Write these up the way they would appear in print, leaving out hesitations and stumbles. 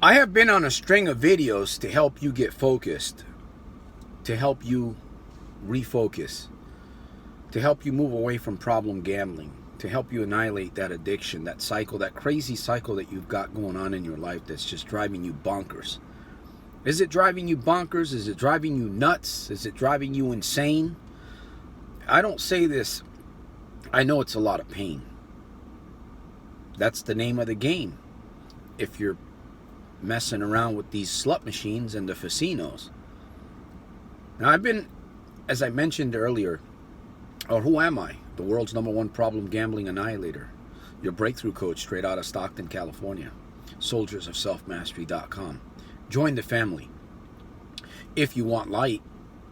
I have been on a string of videos to help you get focused, to help you refocus, to help you move away from problem gambling, to help you annihilate that addiction, that cycle, that crazy cycle that you've got going on in your life that's just driving you bonkers. Is it driving you bonkers? Is it driving you nuts? Is it driving you insane? I don't say this. I know it's a lot of pain. That's the name of the game. If you're messing around with these slut machines and the casinos. Now I've been, as I mentioned earlier, or who am I? The world's #1 problem gambling annihilator. Your breakthrough coach straight out of Stockton, California. soldiersofselfmastery.com. Join the family. If you want light,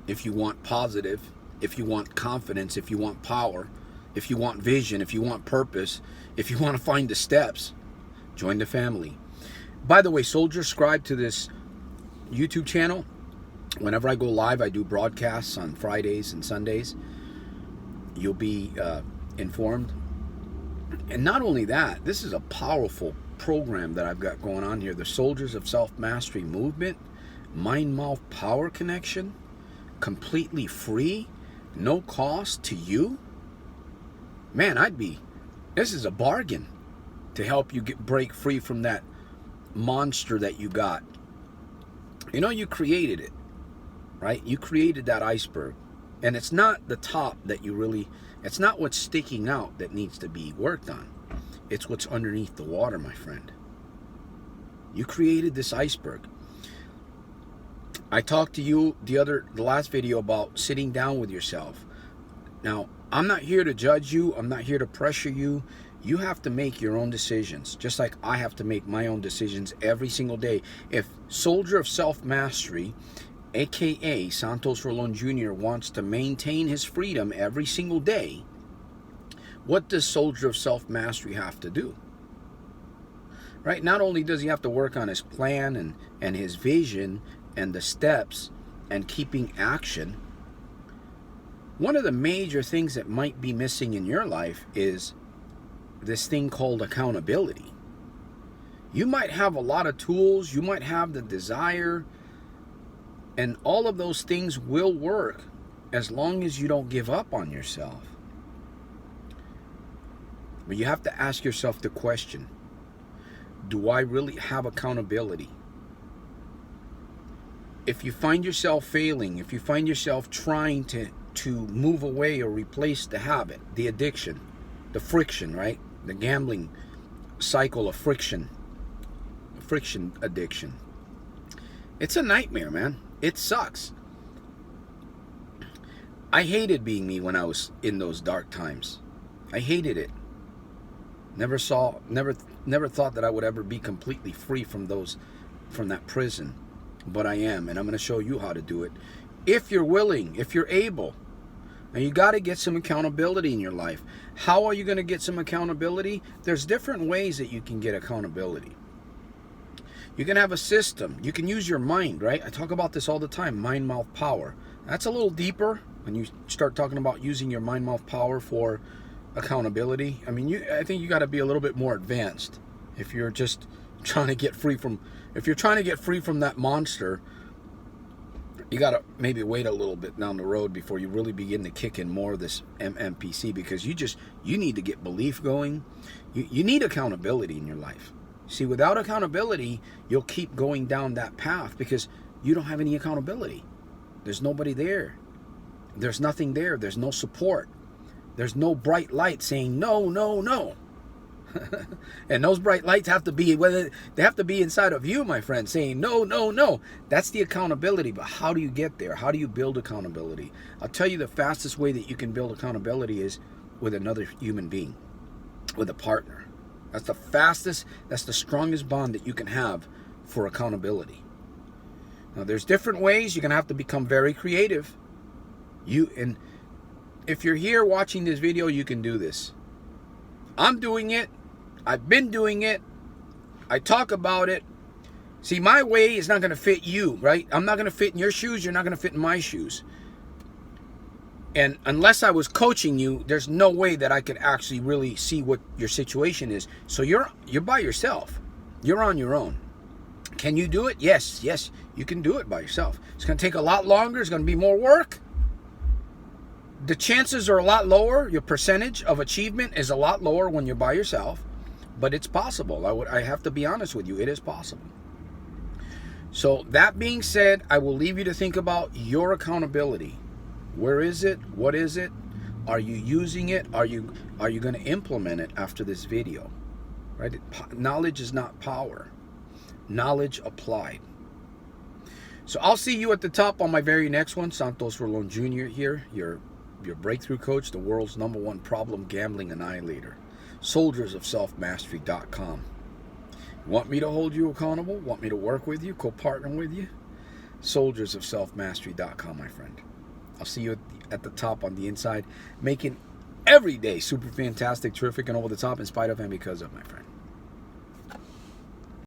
if you want positive, if you want confidence, if you want power, if you want vision, if you want purpose, if you want to find the steps, join the family. By the way, soldiers, subscribe to this YouTube channel. Whenever I go live, I do broadcasts on Fridays and Sundays. You'll be informed. And not only that, this is a powerful program that I've got going on here. The Soldiers of Self-Mastery Movement, Mind-Mouth Power Connection, completely free, no cost to you. Man, this is a bargain to help you break free from that monster that you got. You know, you created it, right? You created that iceberg. And it's not the top that it's not what's sticking out that needs to be worked on. It's what's underneath the water, my friend. You created this iceberg. I talked to you the last video about sitting down with yourself. Now, I'm not here to judge you. I'm not here to pressure you. You have to make your own decisions, just like I have to make my own decisions every single day. If Soldier of Self-Mastery, aka Santos Rolon Jr., wants to maintain his freedom every single day, what does Soldier of Self-Mastery have to do? Right? Not only does he have to work on his plan and his vision and the steps and keeping action, one of the major things that might be missing in your life is this thing called accountability. You might have a lot of tools, you might have the desire, and all of those things will work as long as you don't give up on yourself. But you have to ask yourself the question, do I really have accountability? If you find yourself failing, if you find yourself trying to move away or replace the habit, the addiction, the friction, right? The gambling cycle of friction addiction. It's a nightmare, man. It sucks. I hated being me when I was in those dark times. I hated it. Never thought that I would ever be completely free from that prison. But I am, and I'm going to show you how to do it. If you're willing, if you're able. Now you got to get some accountability in your life. How are you going to get some accountability? There's different ways that you can get accountability. You can have a system. You can use your mind, right? I talk about this all the time, mind-mouth power. That's a little deeper when you start talking about using your mind-mouth power for accountability. I mean, I think you got to be a little bit more advanced if you're just trying to get free from that monster. You got to maybe wait a little bit down the road before you really begin to kick in more of this M.M.P.C, because you need to get belief going. You need accountability in your life. See, without accountability, you'll keep going down that path because you don't have any accountability. There's nobody there. There's nothing there. There's no support. There's no bright light saying no, no, no. And those bright lights have to be, they have to be inside of you, my friend, saying no, no, no. That's the accountability. But how do you get there? How do you build accountability? I'll tell you the fastest way that you can build accountability is with another human being, with a partner. That's the fastest, that's the strongest bond that you can have for accountability. Now, there's different ways. You're going to have to become very creative. And if you're here watching this video, you can do this. I'm doing it. I've been doing it. I talk about it. See, my way is not going to fit you, right? I'm not going to fit in your shoes. You're not going to fit in my shoes. And unless I was coaching you, there's no way that I could actually really see what your situation is. So you're by yourself. You're on your own. Can you do it? Yes, you can do it by yourself. It's going to take a lot longer. It's going to be more work. The chances are a lot lower. Your percentage of achievement is a lot lower when you're by yourself, but it's possible. I have to be honest with you. It is possible. So that being said, I will leave you to think about your accountability. Where is it? What is it? Are you using it? Are you going to implement it after this video? Right? Knowledge is not power. Knowledge applied. So I'll see you at the top on my very next one. Santos Rolon Jr. here, your breakthrough coach, the world's #1 problem gambling annihilator. soldiersofselfmastery.com. Want me to hold you accountable? Want me to work with you, co-partner with you? soldiersofselfmastery.com, my friend. I'll see you at the top on the inside, making every day super fantastic, terrific, and over the top in spite of and because of, my friend.